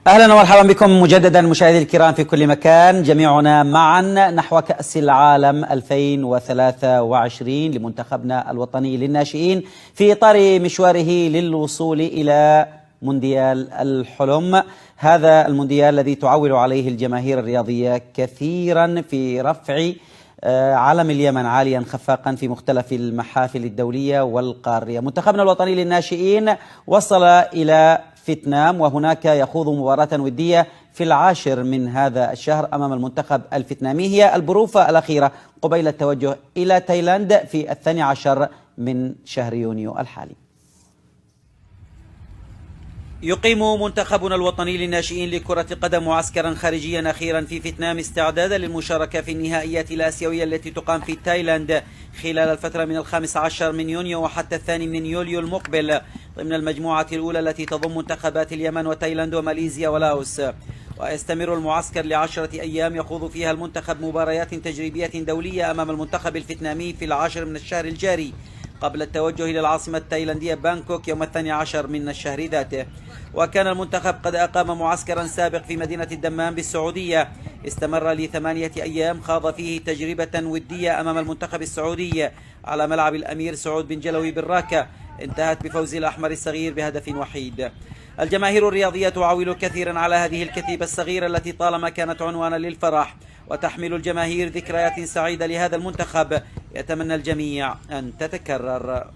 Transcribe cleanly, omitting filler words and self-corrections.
أهلا ومرحبا بكم مجددا مشاهدي الكرام في كل مكان، جميعنا معا نحو كأس العالم 2023 لمنتخبنا الوطني للناشئين في إطار مشواره للوصول إلى مونديال الحلم. هذا المونديال الذي تعول عليه الجماهير الرياضية كثيرا في رفع علم اليمن عاليا خفاقا في مختلف المحافل الدولية والقارية. منتخبنا الوطني للناشئين وصل إلى فيتنام، وهناك يخوض مباراة ودية في 10 من هذا الشهر أمام المنتخب الفيتنامي، هي البروفة الأخيرة قبيل التوجه إلى تايلاند في 12 من شهر يونيو الحالي. يقيم منتخبنا الوطني للناشئين لكرة القدم معسكرا خارجيا أخيرا في فيتنام استعدادا للمشاركة في النهائيات الآسيوية التي تقام في تايلاند خلال الفترة من 15 من يونيو وحتى 2 من يوليو المقبل، ضمن المجموعة الأولى التي تضم منتخبات اليمن وتايلاند وماليزيا ولاوس. ويستمر المعسكر ل10 أيام يخوض فيها المنتخب مباريات تجريبية دولية أمام المنتخب الفيتنامي في 10 من الشهر الجاري، قبل التوجه إلى العاصمة التايلاندية بانكوك يوم 12 من الشهر ذاته. وكان المنتخب قد أقام معسكرا سابق في مدينة الدمام بالسعودية استمر ل8 أيام، خاض فيه تجربة ودية أمام المنتخب السعودي على ملعب الأمير سعود بن جلوي بالراكة، انتهت بفوز الأحمر الصغير بهدف وحيد. الجماهير الرياضية تعول كثيرا على هذه الكتيبة الصغيرة التي طالما كانت عنوانا للفرح، وتحمل الجماهير ذكريات سعيدة لهذا المنتخب يتمنى الجميع أن تتكرر.